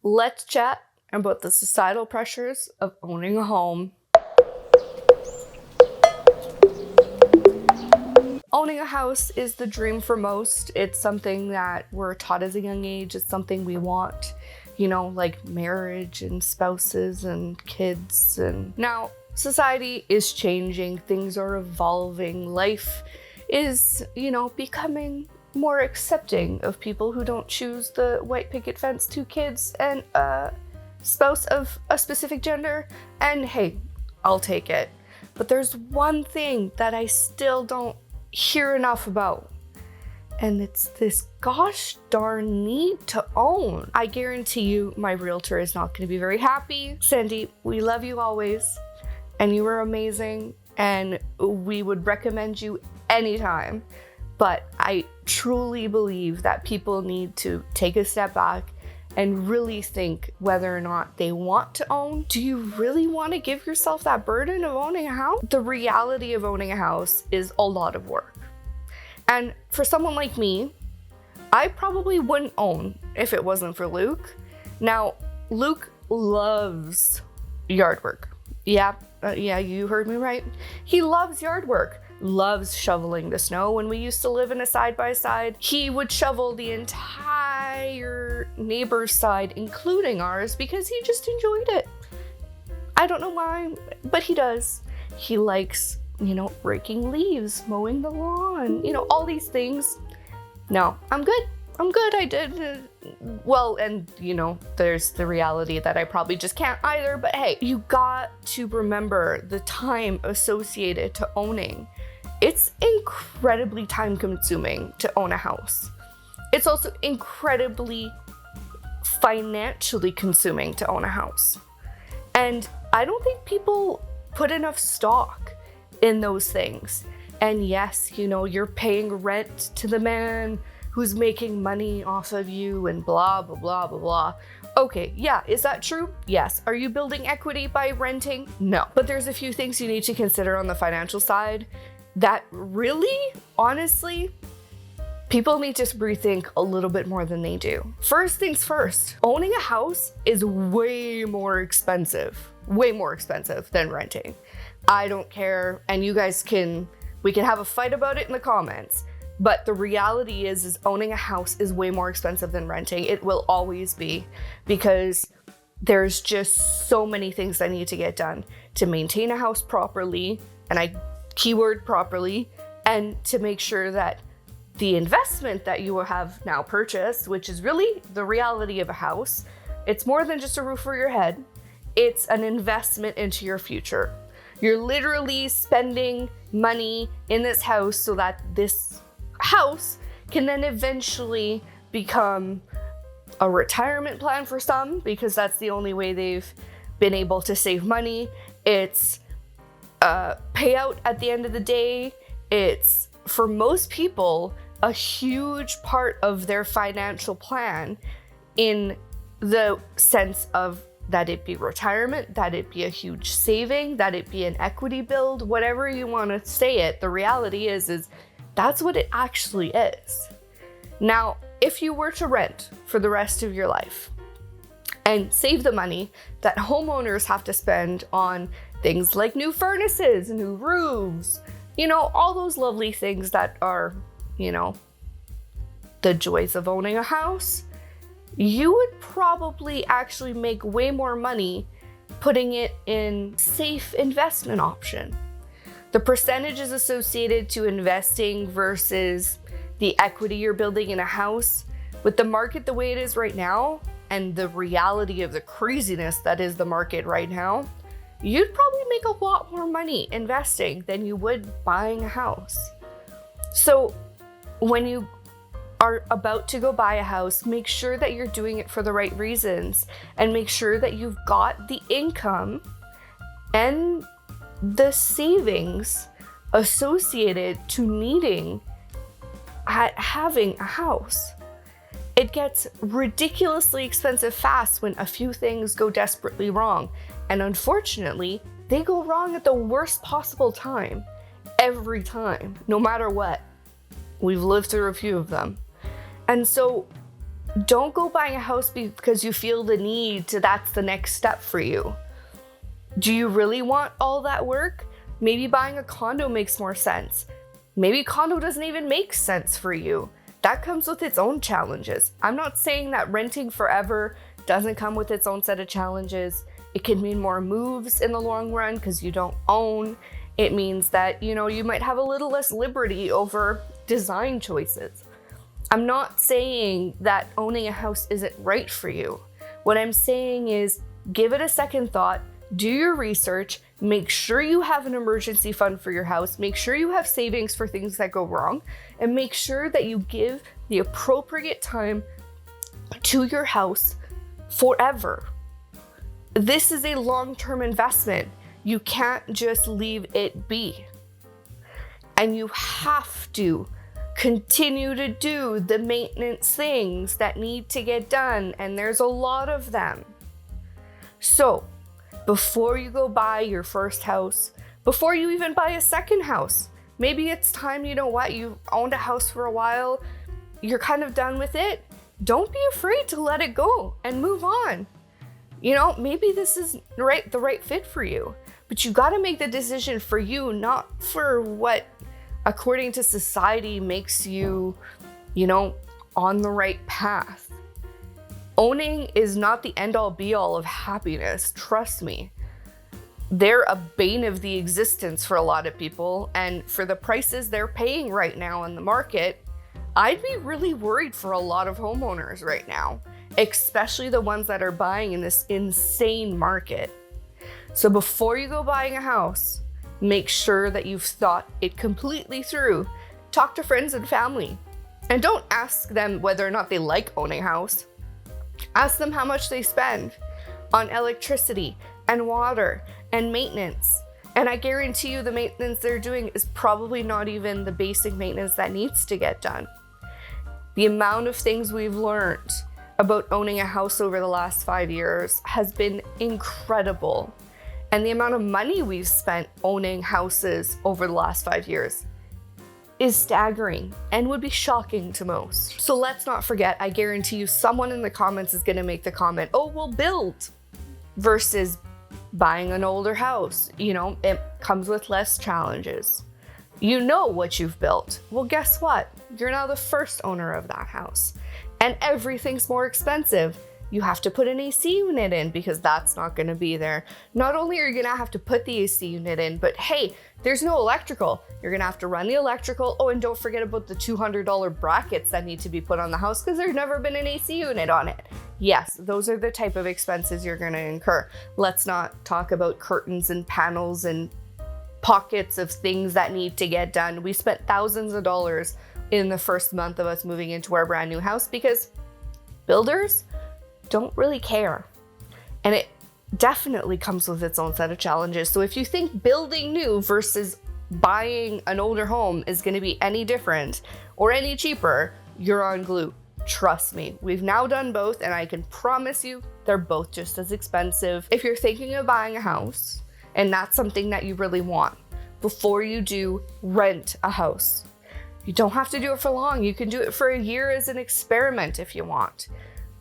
Let's chat about the societal pressures of owning a home. Owning a house is the dream for most. It's something that we're taught as a young age. It's something we want, like marriage and spouses and kids. And now society is changing. Things are evolving. Life is, becoming more accepting of people who don't choose the white picket fence, 2 kids, and a spouse of a specific gender. And hey, I'll take it. But there's one thing that I still don't hear enough about, and it's this gosh darn need to own. I guarantee you my realtor is not going to be very happy. Sandy, we love you always, and you are amazing, and we would recommend you anytime. But I truly believe that people need to take a step back and really think whether or not they want to own. Do you really want to give yourself that burden of owning a house? The reality of owning a house is a lot of work. And for someone like me, I probably wouldn't own if it wasn't for Luke. Now, Luke loves yard work. Yeah, you heard me right. He loves yard work. Loves shoveling the snow. When we used to live in a side-by-side, he would shovel the entire neighbor's side, including ours, because he just enjoyed it. I don't know why, but he does. He likes, raking leaves, mowing the lawn, all these things. No, I'm good. I did. Well, and there's the reality that I probably just can't either, but hey, you got to remember the time associated to owning. It's incredibly time consuming to own a house. It's also incredibly financially consuming to own a house. And I don't think people put enough stock in those things. And yes, you're paying rent to the man who's making money off of you and blah, blah, blah, blah, blah. Okay, yeah, is that true? Yes. Are you building equity by renting? No. But there's a few things you need to consider on the financial side that really, honestly, people need to rethink a little bit more than they do. First things first, owning a house is way more expensive than renting. I don't care, and you guys we can have a fight about it in the comments, but the reality is owning a house is way more expensive than renting. It will always be, because there's just so many things that need to get done to maintain a house properly, and I keyword properly, and to make sure that the investment that you have now purchased, which is really the reality of a house, it's more than just a roof over your head. It's an investment into your future. You're literally spending money in this house so that this house can then eventually become a retirement plan for some, because that's the only way they've been able to save money. It's payout at the end of the day. It's, for most people, a huge part of their financial plan, in the sense of that it be retirement, that it be a huge saving, that it be an equity build, whatever you want to say it. The reality is that's what it actually is. Now, if you were to rent for the rest of your life and save the money that homeowners have to spend on things like new furnaces, new roofs, all those lovely things that are, the joys of owning a house, you would probably actually make way more money putting it in safe investment option. The percentages associated to investing versus the equity you're building in a house, with the market the way it is right now, and the reality of the craziness that is the market right now, you'd probably make a lot more money investing than you would buying a house. So when you are about to go buy a house, make sure that you're doing it for the right reasons, and make sure that you've got the income and the savings associated to having a house. It gets ridiculously expensive fast when a few things go desperately wrong. And unfortunately, they go wrong at the worst possible time, every time, no matter what. We've lived through a few of them. And so Don't go buying a house because you feel the need to, that's the next step for you. Do you really want all that work? Maybe buying a condo makes more sense. Maybe condo doesn't even make sense for you. That comes with its own challenges. I'm not saying that renting forever doesn't come with its own set of challenges. It can mean more moves in the long run because you don't own. It means that, you might have a little less liberty over design choices. I'm not saying that owning a house isn't right for you. What I'm saying is give it a second thought, do your research, make sure you have an emergency fund for your house, make sure you have savings for things that go wrong, and make sure that you give the appropriate time to your house forever. This is a long-term investment. You can't just leave it be. And you have to continue to do the maintenance things that need to get done, and there's a lot of them. So, before you go buy your first house, before you even buy a second house, maybe it's time, you've owned a house for a while, you're kind of done with it, don't be afraid to let it go and move on. Maybe this is the right fit for you, but you got to make the decision for you, not for what according to society makes you, on the right path. Owning is not the end all be all of happiness, trust me. They're a bane of the existence for a lot of people, and for the prices they're paying right now in the market, I'd be really worried for a lot of homeowners right now, especially the ones that are buying in this insane market. So before you go buying a house, make sure that you've thought it completely through. Talk to friends and family. And don't ask them whether or not they like owning a house. Ask them how much they spend on electricity and water and maintenance. And I guarantee you the maintenance they're doing is probably not even the basic maintenance that needs to get done. The amount of things we've learned about owning a house over the last 5 years has been incredible. And the amount of money we've spent owning houses over the last 5 years is staggering and would be shocking to most. So let's not forget, I guarantee you someone in the comments is going to make the comment, oh, we'll build, versus buying an older house. It comes with less challenges. You know what you've built. Well, guess what? You're now the first owner of that house, and everything's more expensive. You have to put an AC unit in because that's not going to be there. Not only are you going to have to put the AC unit in, but hey, there's no electrical. You're going to have to run the electrical. Oh, and don't forget about the $200 brackets that need to be put on the house because there's never been an AC unit on it. Yes, those are the type of expenses you're going to incur. Let's not talk about curtains and panels and pockets of things that need to get done. We spent thousands of dollars in the first month of us moving into our brand new house because builders don't really care. And it definitely comes with its own set of challenges. So if you think building new versus buying an older home is going to be any different or any cheaper, you're on glue. Trust me, we've now done both, and I can promise you they're both just as expensive. If you're thinking of buying a house and that's something that you really want, before you do, rent a house. You don't have to do it for long. You can do it for a year as an experiment if you want.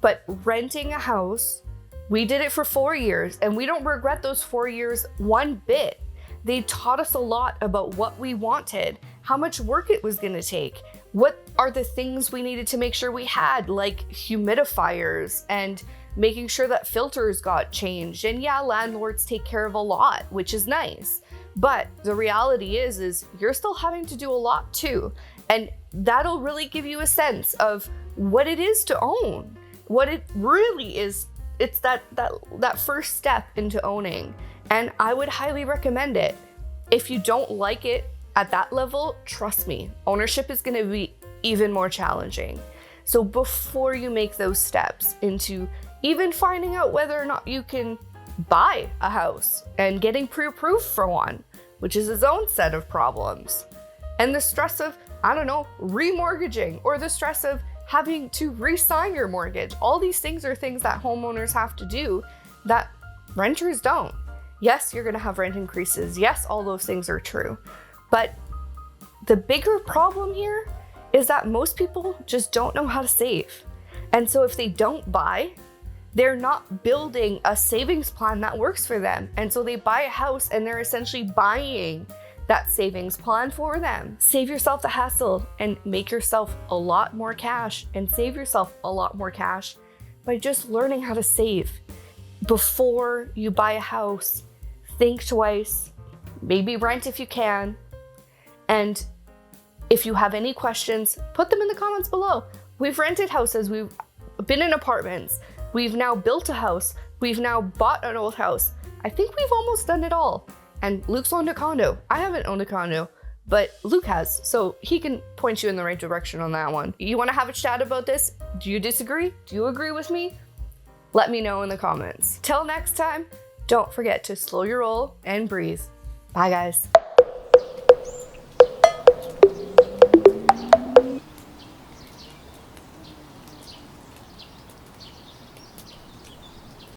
But renting a house, we did it for 4 years, and we don't regret those 4 years one bit. They taught us a lot about what we wanted, how much work it was going to take, what are the things we needed to make sure we had, like humidifiers and making sure that filters got changed. And yeah, landlords take care of a lot, which is nice. But the reality is you're still having to do a lot too. And that'll really give you a sense of what it is to own. What it really is, it's that first step into owning. And I would highly recommend it. If you don't like it at that level, trust me, ownership is going to be even more challenging. So before you make those steps into even finding out whether or not you can buy a house and getting pre-approved for one, which is its own set of problems, and the stress of, remortgaging, or the stress of having to re-sign your mortgage. All these things are things that homeowners have to do that renters don't. Yes, you're going to have rent increases. Yes, all those things are true. But the bigger problem here is that most people just don't know how to save. And so if they don't buy, they're not building a savings plan that works for them. And so they buy a house and they're essentially buying that savings plan for them. Save yourself the hassle and make yourself a lot more cash and save yourself a lot more cash by just learning how to save. Before you buy a house, think twice, maybe rent if you can. And if you have any questions, put them in the comments below. We've rented houses, we've been in apartments, we've now built a house, we've now bought an old house. I think we've almost done it all. And Luke's owned a condo. I haven't owned a condo, but Luke has, so he can point you in the right direction on that one. You want to have a chat about this? Do you disagree? Do you agree with me? Let me know in the comments. Till next time, don't forget to slow your roll and breathe. Bye, guys.